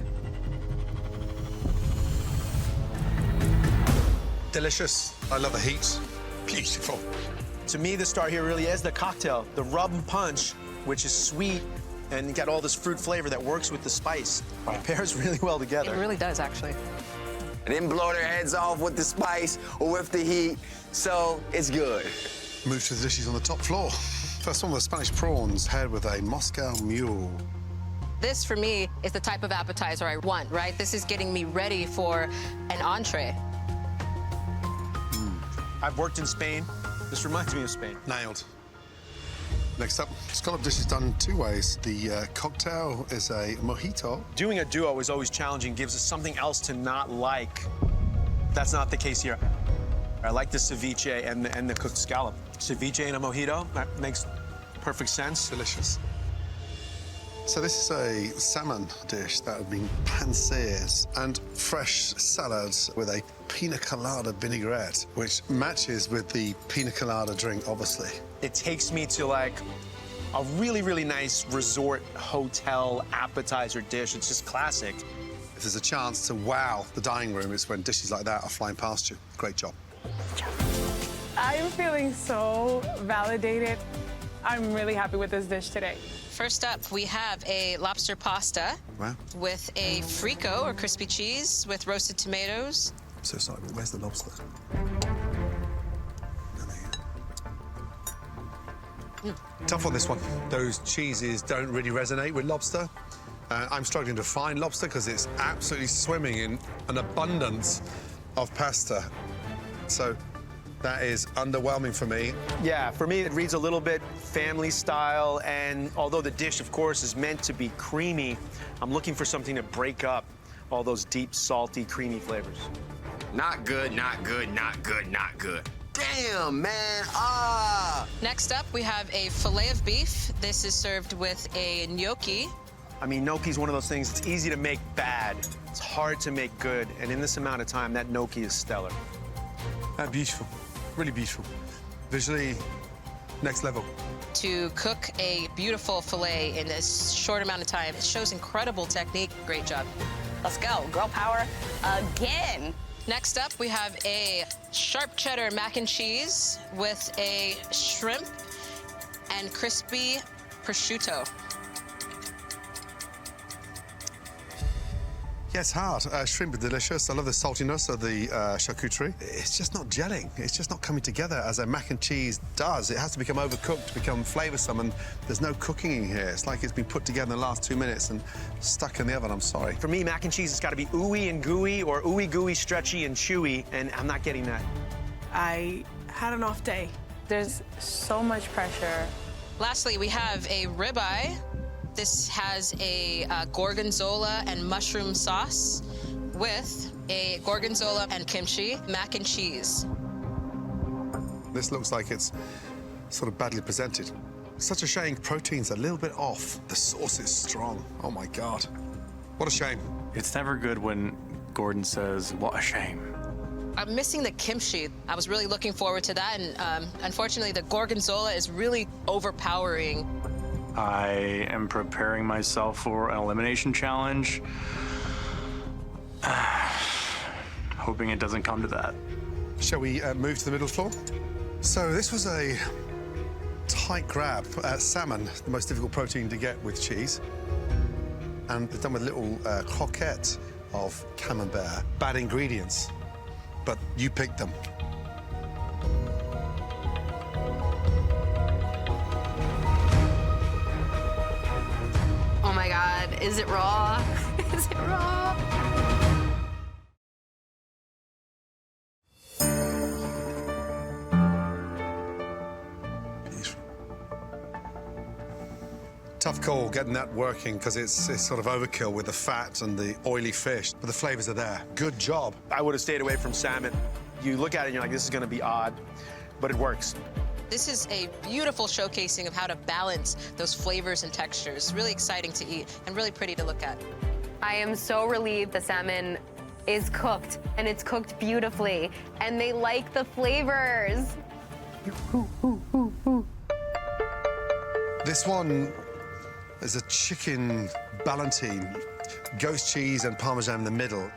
Delicious. I love the heat. Beautiful. To me, the star here really is the cocktail, the rub and punch, which is sweet and you got all this fruit flavor that works with the spice. It pairs really well together. It really does, actually. They didn't blow their heads off with the spice or with the heat, so it's good. Move to the dishes on the top floor. First one, the Spanish prawns, paired with a Moscow mule. This, for me, is the type of appetizer I want, right? This is getting me ready for an entree. I've worked in Spain. This reminds me of Spain. Nailed. Next up, scallop dish is done two ways. The cocktail is a mojito. Doing a duo is always challenging, gives us something else to not like. That's not the case here. I like the ceviche and the cooked scallop. Ceviche and a mojito, that makes perfect sense. Delicious. So this is a salmon dish that had been pan-seared and fresh salads with a pina colada vinaigrette, which matches with the pina colada drink, obviously. It takes me to like a really, really nice resort hotel appetizer dish. It's just classic. If there's a chance to wow the dining room, it's when dishes like that are flying past you. Great job. I'm feeling so validated. I'm really happy with this dish today. First up, we have a lobster pasta with a frico, or crispy cheese, with roasted tomatoes. I'm so sorry, but where's the lobster? Tough on this one. Those cheeses don't really resonate with lobster. I'm struggling to find lobster because it's absolutely swimming in an abundance of pasta. So that is underwhelming for me. Yeah, for me, it reads a little bit family style, and although the dish, of course, is meant to be creamy, I'm looking for something to break up all those deep, salty, creamy flavors. Not good, not good, not good, not good. Damn, man, ah! Next up, we have a filet of beef. This is served with a gnocchi. I mean, gnocchi is one of those things, it's easy to make bad. It's hard to make good, and in this amount of time, that gnocchi is stellar. Beautiful, really beautiful. Visually, next level. To cook a beautiful filet in this short amount of time, it shows incredible technique. Great job. Let's go, girl power again. Next up, we have a sharp cheddar mac and cheese with a shrimp and crispy prosciutto. Yes, hard. Shrimp are delicious. I love the saltiness of the charcuterie. It's just not gelling. It's just not coming together as a mac and cheese does. It has to become overcooked to become flavoursome, and there's no cooking in here. It's like it's been put together in the last 2 minutes and stuck in the oven. I'm sorry. For me, mac and cheese has got to be ooey and gooey, or ooey gooey, stretchy and chewy, and I'm not getting that. I had an off day. There's so much pressure. Lastly, we have a ribeye. This has a gorgonzola and mushroom sauce with a gorgonzola and kimchi mac and cheese. This looks like it's sort of badly presented. It's such a shame. Protein's a little bit off. The sauce is strong. Oh, my God. What a shame. It's never good when Gordon says, "What a shame." I'm missing the kimchi. I was really looking forward to that, and unfortunately, the gorgonzola is really overpowering. I am preparing myself for an elimination challenge. Hoping it doesn't come to that. Shall we move to the middle floor? So this was a tight grab. Salmon, the most difficult protein to get with cheese. And they're done with a little croquette of camembert. Bad ingredients, but you picked them. Oh my God, is it raw? Is it raw? Tough call getting that working because it's sort of overkill with the fat and the oily fish, but the flavors are there. Good job. I would have stayed away from salmon. You look at it and you're like, this is gonna be odd, but it works. This is a beautiful showcasing of how to balance those flavors and textures. It's really exciting to eat and really pretty to look at. I am so relieved the salmon is cooked, and it's cooked beautifully, and they like the flavors. This one is a chicken ballantine, ghost cheese and Parmesan in the middle.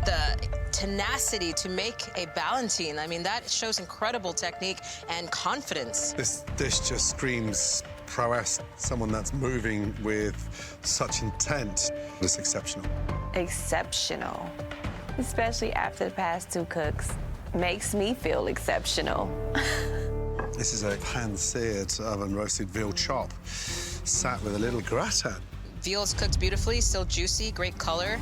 The tenacity to make a ballantine, I mean, that shows incredible technique and confidence. This dish just screams prowess, someone that's moving with such intent. It's exceptional. Exceptional, especially after the past 2 cooks. Makes me feel exceptional. This is a pan-seared oven-roasted veal chop, sat with a little gratin. Veal is cooked beautifully, still juicy, great color.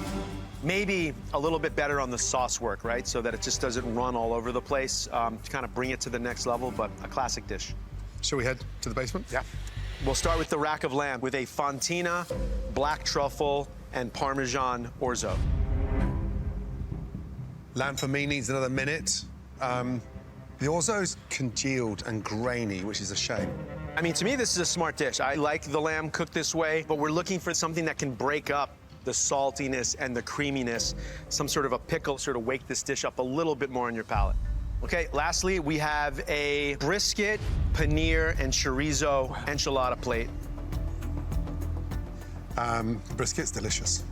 Maybe a little bit better on the sauce work, right? So that it just doesn't run all over the place to kind of bring it to the next level, but a classic dish. Shall we head to the basement? Yeah. We'll start with the rack of lamb with a fontina, black truffle, and Parmesan orzo. Lamb for me needs another minute. The orzo's congealed and grainy, which is a shame. I mean, to me, this is a smart dish. I like the lamb cooked this way, but we're looking for something that can break up the saltiness and the creaminess. Some sort of a pickle sort of wake this dish up a little bit more on your palate. Okay, lastly, we have a brisket, paneer, and chorizo enchilada plate. Brisket's delicious.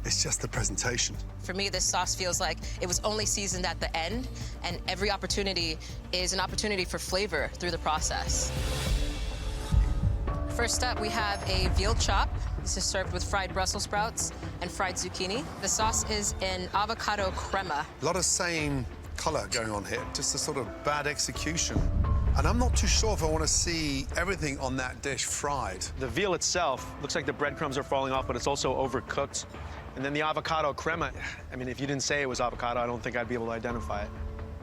It's just the presentation. For me, this sauce feels like it was only seasoned at the end, and every opportunity is an opportunity for flavor through the process. First up, we have a veal chop. This is served with fried Brussels sprouts and fried zucchini. The sauce is an avocado crema. A lot of same color going on here, just a sort of bad execution. And I'm not too sure if I want to see everything on that dish fried. The veal itself looks like the breadcrumbs are falling off, but it's also overcooked. And then the avocado crema, I mean, if you didn't say it was avocado, I don't think I'd be able to identify it.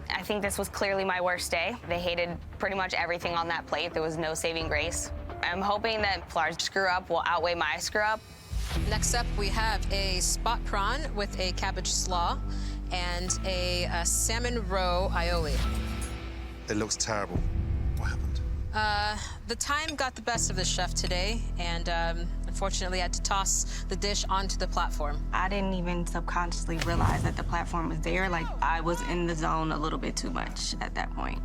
I think this was clearly my worst day. They hated pretty much everything on that plate. There was no saving grace. I'm hoping that Flar's screw-up will outweigh my screw-up. Next up, we have a spot prawn with a cabbage slaw and a salmon roe aioli. It looks terrible. What happened? The time got the best of the chef today, and unfortunately, I had to toss the dish onto the platform. I didn't even subconsciously realize that the platform was there. Like, I was in the zone a little bit too much at that point.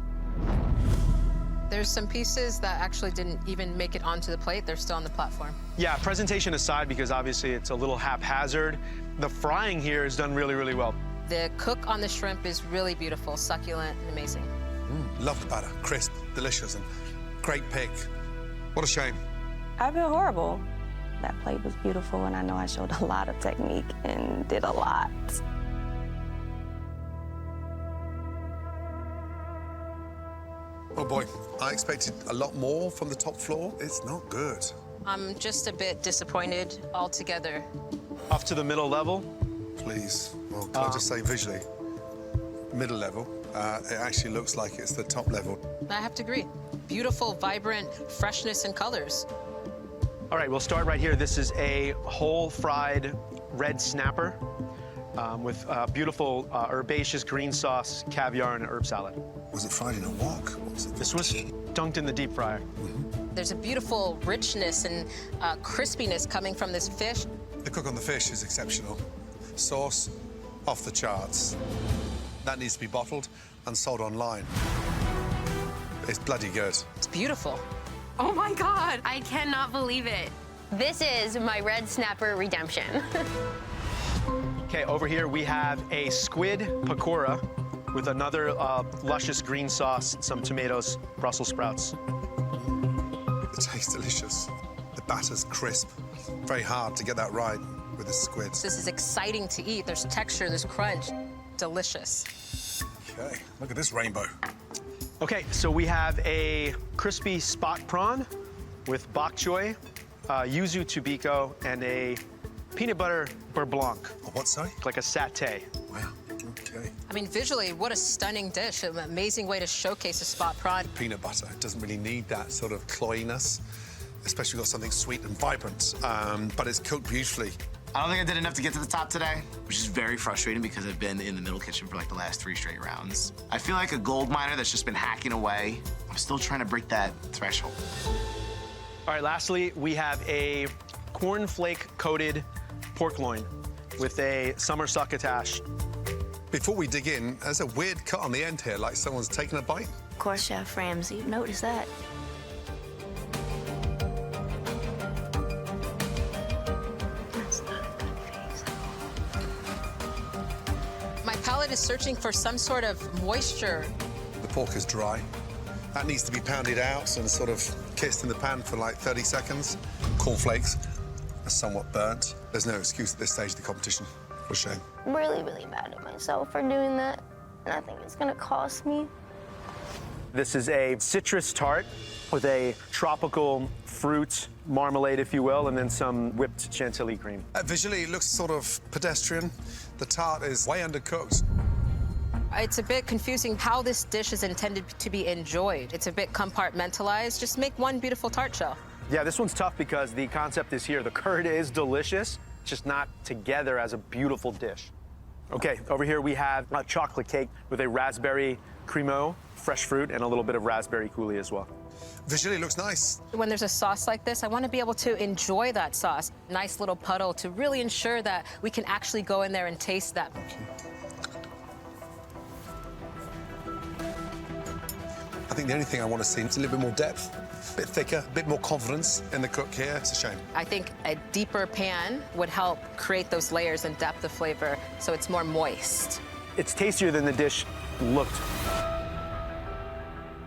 There's some pieces that actually didn't even make it onto the plate. They're still on the platform. Yeah, presentation aside, because obviously it's a little haphazard, the frying here is done really, really well. The cook on the shrimp is really beautiful, succulent, and amazing. Love the batter, crisp, delicious, and great pick. What a shame. I feel horrible. That plate was beautiful, and I know I showed a lot of technique and did a lot. Oh boy, I expected a lot more from the top floor. It's not good. I'm just a bit disappointed altogether. Off to the middle level. Please. Well, can I just say visually, middle level, it actually looks like it's the top level. I have to agree. Beautiful, vibrant freshness and colors. All right, we'll start right here. This is a whole fried red snapper with beautiful herbaceous green sauce, caviar, and herb salad. Was it fried in a wok? This was dunked in the deep fryer. There's a beautiful richness and crispiness coming from this fish. The cook on the fish is exceptional. Sauce, off the charts. That needs to be bottled and sold online. It's bloody good. It's beautiful. Oh my God, I cannot believe it. This is my red snapper redemption. Okay, over here we have a squid pakora with another luscious green sauce, some tomatoes, Brussels sprouts. It tastes delicious. The batter's crisp. Very hard to get that right with the squids. This is exciting to eat. There's texture, there's crunch. Delicious. Okay, look at this rainbow. Okay, so we have a crispy spot prawn with bok choy, yuzu tubiko, and a peanut butter beurre blanc. What, sorry? Like a satay. Wow, okay. I mean, visually, what a stunning dish. An amazing way to showcase a spot prawn. Peanut butter doesn't really need that sort of cloyiness, especially got something sweet and vibrant, but it's cooked beautifully. I don't think I did enough to get to the top today, which is very frustrating because I've been in the middle kitchen for like the last 3 straight rounds. I feel like a gold miner that's just been hacking away. I'm still trying to break that threshold. All right, lastly, we have a cornflake-coated pork loin with a summer succotash. Before we dig in, there's a weird cut on the end here, like someone's taken a bite. Of course, Chef Ramsay. Notice that. My palate is searching for some sort of moisture. The pork is dry. That needs to be pounded out and sort of kissed in the pan for like 30 seconds. Cornflakes are somewhat burnt. There's no excuse at this stage of the competition. For a shame. I'm really, really mad at myself for doing that, and I think it's gonna cost me. This is a citrus tart with a tropical fruit marmalade, if you will, and then some whipped chantilly cream. Visually, it looks sort of pedestrian. The tart is way undercooked. It's a bit confusing how this dish is intended to be enjoyed. It's a bit compartmentalized. Just make one beautiful tart shell. Yeah, this one's tough because the concept is here. The curd is delicious, just not together as a beautiful dish. Okay, over here we have a chocolate cake with a raspberry cremo, fresh fruit, and a little bit of raspberry coulis as well. Visually, it looks nice. When there's a sauce like this, I want to be able to enjoy that sauce. Nice little puddle to really ensure that we can actually go in there and taste that. I think the only thing I want to see is a little bit more depth, a bit thicker, a bit more confidence in the cook here. It's a shame. I think a deeper pan would help create those layers and depth of flavor so it's more moist. It's tastier than the dish looked.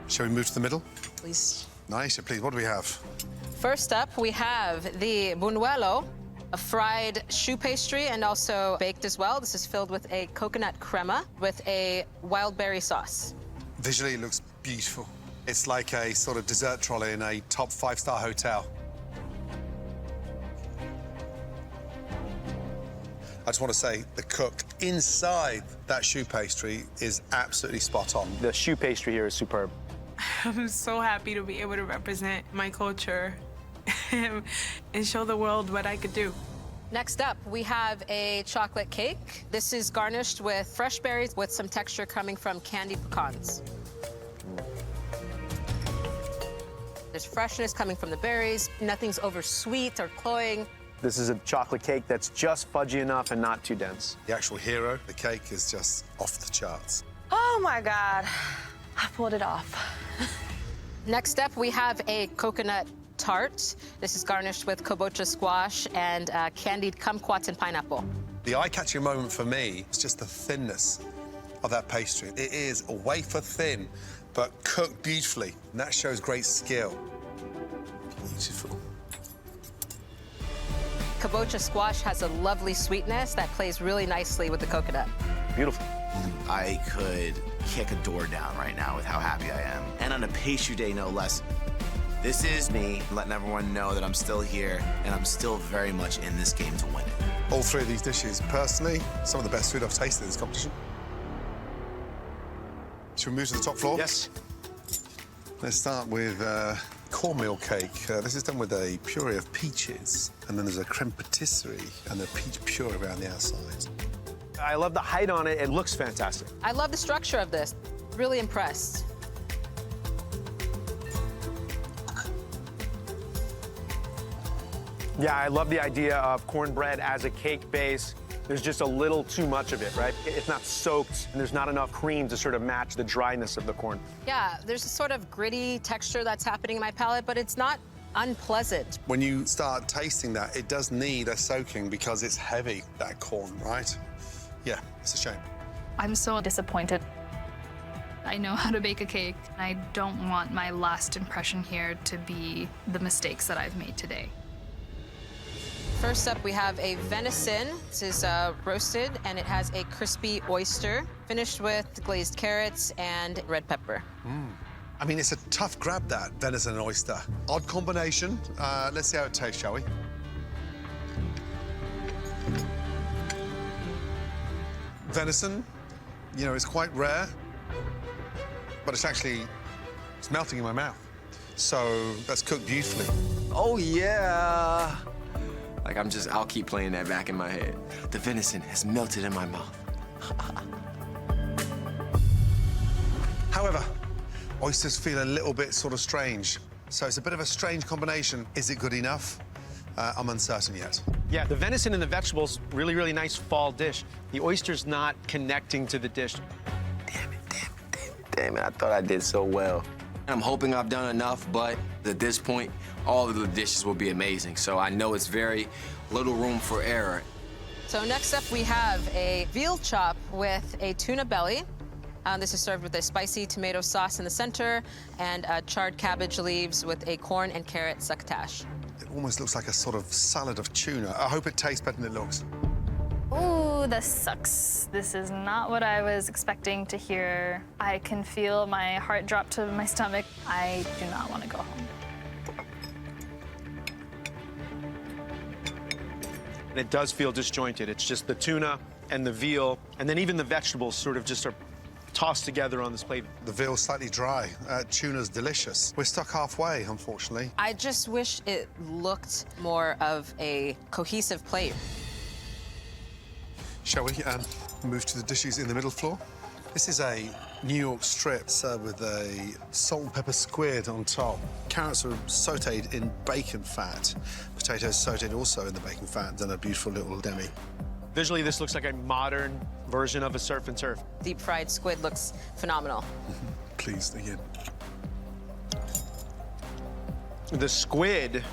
Shall we move to the middle? Please. Nice, please. What do we have? First up, we have the buñuelo, a fried choux pastry and also baked as well. This is filled with a coconut crema with a wild berry sauce. Visually, it looks beautiful. It's like a sort of dessert trolley in a top 5-star hotel. I just want to say the cook inside that choux pastry is absolutely spot on. The choux pastry here is superb. I'm so happy to be able to represent my culture and show the world what I could do. Next up, we have a chocolate cake. This is garnished with fresh berries with some texture coming from candied pecans. There's freshness coming from the berries. Nothing's over sweet or cloying. This is a chocolate cake that's just fudgy enough and not too dense. The actual hero, the cake, is just off the charts. Oh my God, I pulled it off. Next up, we have a coconut tart. This is garnished with kabocha squash and candied kumquats and pineapple. The eye-catching moment for me is just the thinness of that pastry. It is wafer thin, but cooked beautifully, and that shows great skill. Beautiful. Kabocha squash has a lovely sweetness that plays really nicely with the coconut. Beautiful. I could kick a door down right now with how happy I am. And on a pastry day, no less. This is me letting everyone know that I'm still here and I'm still very much in this game to win it. All three of these dishes, personally, some of the best food I've tasted in this competition. Should we move to the top floor? Yes. Let's start with cornmeal cake. This is done with a puree of peaches, and then there's a creme patisserie and the peach puree around the outside. I love the height on it. It looks fantastic. I love the structure of this. Really impressed. Yeah, I love the idea of cornbread as a cake base, There's just a little too much of it, right? It's not soaked, and there's not enough cream to sort of match the dryness of the corn. Yeah, there's a sort of gritty texture that's happening in my palate, but it's not unpleasant. When you start tasting that, it does need a soaking because it's heavy, that corn, right? Yeah, it's a shame. I'm so disappointed. I know how to bake a cake. I don't want my last impression here to be the mistakes that I've made today. First up, we have a venison. This is roasted, and it has a crispy oyster, finished with glazed carrots and red pepper. I mean, it's a tough grab, that venison and oyster. Odd combination. Let's see how it tastes, shall we? Venison, you know, it's quite rare, but it's melting in my mouth. So that's cooked beautifully. Oh, yeah. Like, I'll keep playing that back in my head. The venison has melted in my mouth. However, oysters feel a little bit sort of strange. So it's a bit of a strange combination. Is it good enough? I'm uncertain yet. Yeah, the venison and the vegetables, really, really nice fall dish. The oyster's not connecting to the dish. Damn it, I thought I did so well. I'm hoping I've done enough, but at this point, all of the dishes will be amazing. So I know it's very little room for error. So next up, we have a veal chop with a tuna belly. This is served with a spicy tomato sauce in the center and charred cabbage leaves with a corn and carrot succotash. It almost looks like a sort of salad of tuna. I hope it tastes better than it looks. Ooh, this sucks. This is not what I was expecting to hear. I can feel my heart drop to my stomach. I do not want to go home. And it does feel disjointed. It's just the tuna and the veal, and then even the vegetables sort of just are tossed together on this plate. The veal's slightly dry. Tuna's delicious. We're stuck halfway, unfortunately. I just wish it looked more of a cohesive plate. Shall we move to the dishes in the middle floor? This is a New York strip served with a salt and pepper squid on top. Carrots are sautéed in bacon fat. Potatoes sautéed also in the bacon fat, then a beautiful little demi. Visually, this looks like a modern version of a surf and turf. Deep fried squid looks phenomenal. Please, again. The squid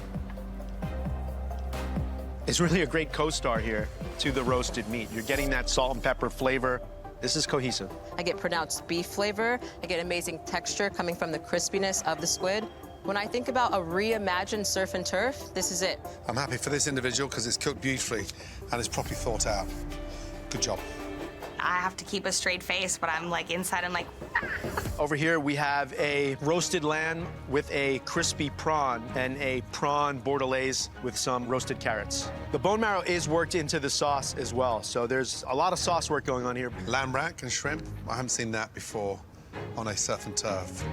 is really a great co-star here to the roasted meat. You're getting that salt and pepper flavor. This is cohesive. I get pronounced beef flavor. I get amazing texture coming from the crispiness of the squid. When I think about a reimagined surf and turf, this is it. I'm happy for this individual because it's cooked beautifully and it's properly thought out. Good job. I have to keep a straight face, but I'm like inside, I'm like. Over here, we have a roasted lamb with a crispy prawn and a prawn bordelaise with some roasted carrots. The bone marrow is worked into the sauce as well, so there's a lot of sauce work going on here. Lamb rack and shrimp. I haven't seen that before on a surf and turf.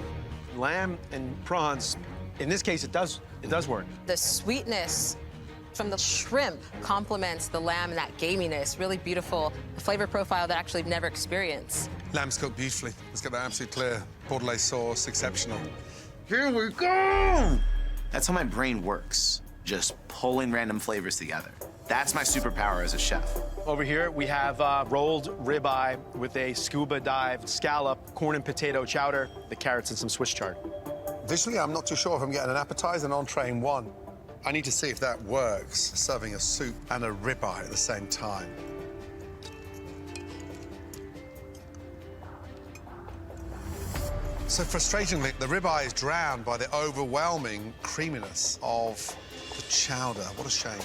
Lamb and prawns, in this case, it does work. The sweetness from the shrimp complements the lamb and that gaminess. Really beautiful, a flavor profile that actually I've never experienced. Lamb's cooked beautifully. Let's get that absolute clear. Bordelaise sauce, exceptional. Here we go! That's how my brain works, just pulling random flavors together. That's my superpower as a chef. Over here, we have rolled ribeye with a scuba dive scallop, corn and potato chowder, the carrots, and some Swiss chard. Visually, I'm not too sure if I'm getting an appetizer and entree in one. I need to see if that works, serving a soup and a ribeye at the same time. So frustratingly, the ribeye is drowned by the overwhelming creaminess of the chowder. What a shame.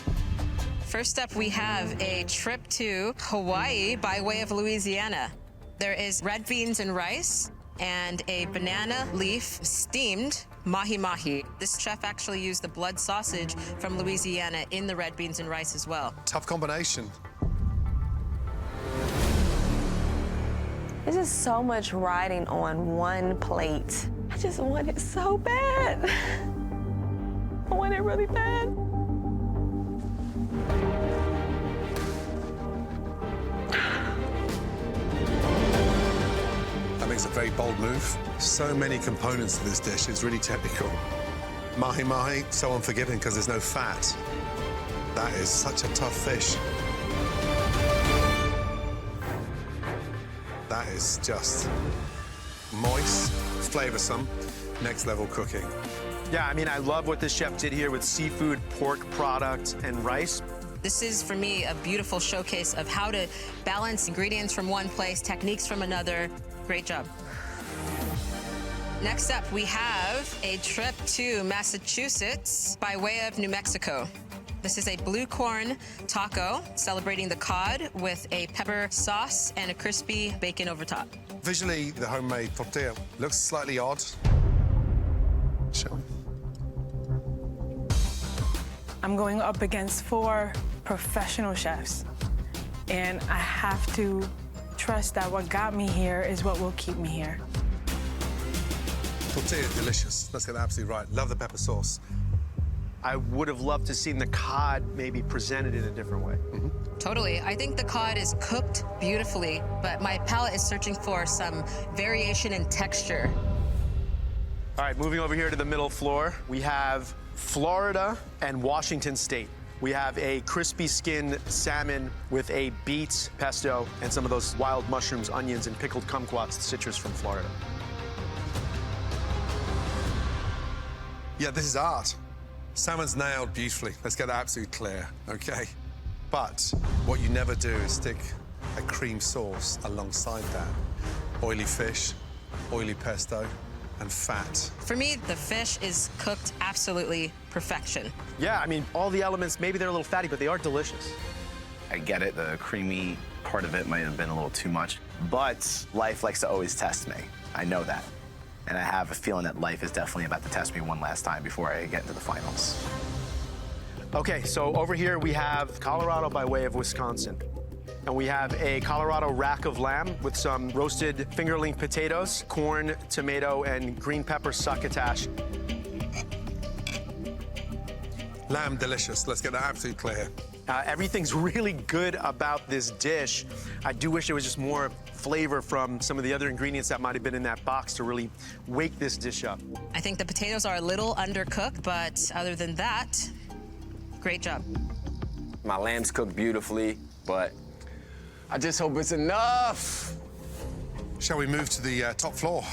First up, we have a trip to Hawaii by way of Louisiana. There is red beans and rice and a banana leaf steamed mahi-mahi. This chef actually used the blood sausage from Louisiana in the red beans and rice as well. Tough combination. There's just so much riding on one plate. I just want it so bad. I want it really bad. That makes a very bold move. So many components to this dish, it's really technical. Mahi-mahi, so unforgiving because there's no fat. That is such a tough fish. That is just moist, flavoursome, next level cooking. Yeah, I mean, I love what this chef did here with seafood, pork product, and rice. This is, for me, a beautiful showcase of how to balance ingredients from one place, techniques from another. Great job. Next up, we have a trip to Massachusetts by way of New Mexico. This is a blue corn taco, celebrating the cod with a pepper sauce and a crispy bacon over top. Visually, the homemade tortilla looks slightly odd. Shall we? I'm going up against 4 professional chefs, and I have to trust that what got me here is what will keep me here. Tortilla is delicious. Let's get that absolutely right. Love the pepper sauce. I would have loved to seen the cod maybe presented in a different way. Totally. I think the cod is cooked beautifully, but my palate is searching for some variation in texture. All right, moving over here to the middle floor, we have Florida and Washington State. We have a crispy skinned salmon with a beet pesto and some of those wild mushrooms, onions, and pickled kumquats, citrus from Florida. Yeah, this is art. Salmon's nailed beautifully. Let's get that absolutely clear, okay? But what you never do is stick a cream sauce alongside that. Oily fish, oily pesto, and fat. For me, the fish is cooked absolutely perfection. Yeah, I mean, all the elements, maybe they're a little fatty, but they are delicious. I get it, the creamy part of it might have been a little too much, but life likes to always test me. I know that. And I have a feeling that life is definitely about to test me one last time before I get into the finals. Okay, so over here we have Colorado by way of Wisconsin. And we have a Colorado rack of lamb with some roasted fingerling potatoes, corn, tomato, and green pepper succotash. Lamb delicious. Let's get that absolutely clear. Everything's really good about this dish. I do wish there was just more flavor from some of the other ingredients that might have been in that box to really wake this dish up. I think the potatoes are a little undercooked, but other than that, great job. My lamb's cooked beautifully, but I just hope it's enough. Shall we move to the top floor?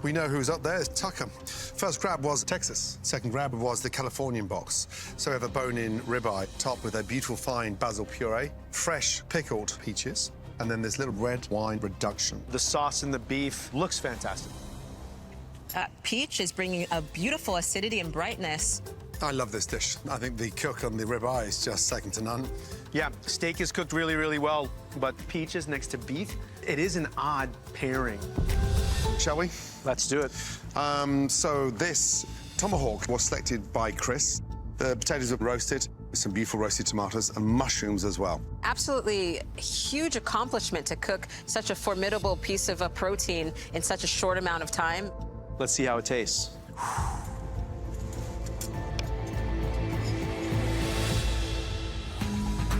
We know who's up there. It's Tucker. First grab was Texas. Second grab was the Californian box. So we have a bone-in ribeye topped with a beautiful fine basil puree, fresh pickled peaches, and then this little red wine reduction. The sauce in the beef looks fantastic. Peach is bringing a beautiful acidity and brightness. I love this dish. I think the cook on the ribeye is just second to none. Yeah, steak is cooked really, really well, but peaches next to beef, it is an odd pairing. Shall we? Let's do it. So this tomahawk was selected by Chris. The potatoes are roasted with some beautiful roasted tomatoes and mushrooms as well. Absolutely huge accomplishment to cook such a formidable piece of a protein in such a short amount of time. Let's see how it tastes.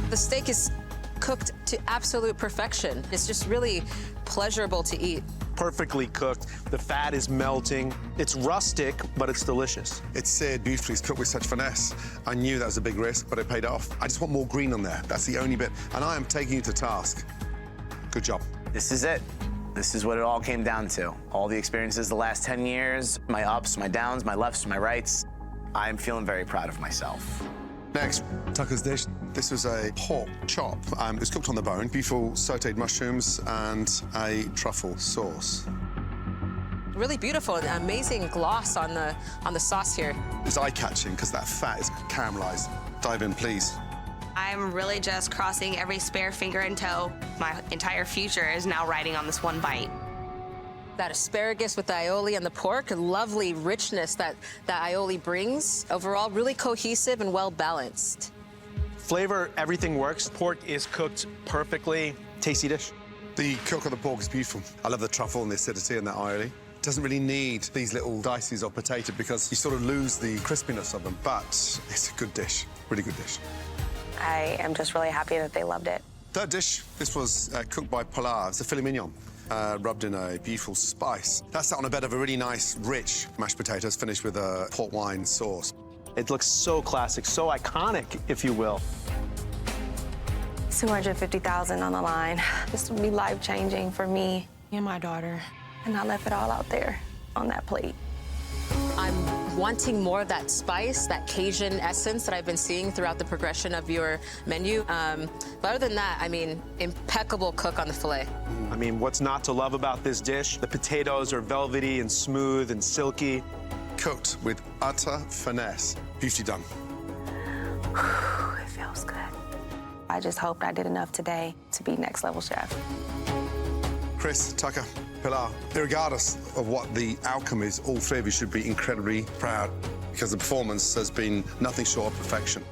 The steak is cooked to absolute perfection. It's just really pleasurable to eat. Perfectly cooked. The fat is melting. It's rustic, but it's delicious. It's seared beautifully. It's cooked with such finesse. I knew that was a big risk, but it paid off. I just want more green on there. That's the only bit. And I am taking you to task. Good job. This is it. This is what it all came down to. All the experiences the last 10 years, my ups, my downs, my lefts, my rights. I'm feeling very proud of myself. Next, Tucker's dish. This was a pork chop. It was cooked on the bone, beautiful sautéed mushrooms, and a truffle sauce. Really beautiful, an amazing gloss on the sauce here. It's eye-catching because that fat is caramelized. Dive in, please. I'm really just crossing every spare finger and toe. My entire future is now riding on this one bite. That asparagus with the aioli and the pork, a lovely richness that aioli brings. Overall, really cohesive and well-balanced. Flavor, everything works. Pork is cooked perfectly. Tasty dish. The cook of the pork is beautiful. I love the truffle and the acidity and that aioli. It doesn't really need these little dices of potato because you sort of lose the crispiness of them, but it's a good dish, really good dish. I am just really happy that they loved it. Third dish, this was cooked by Pilar. It's a filet mignon. Rubbed in a beautiful spice. That's sat on a bed of a really nice, rich mashed potatoes finished with a port wine sauce. It looks so classic, so iconic, if you will. $250,000 on the line. This would be life-changing for me. and my daughter. And I left it all out there on that plate. I'm wanting more of that spice, that Cajun essence that I've been seeing throughout the progression of your menu. But other than that, I mean, impeccable cook on the filet. I mean, what's not to love about this dish? The potatoes are velvety and smooth and silky. Cooked with utter finesse. Beauty done. It feels good. I just hoped I did enough today to be next level chef. Chris, Tucker, Pilar, regardless of what the outcome is, all three of you should be incredibly proud because the performance has been nothing short of perfection.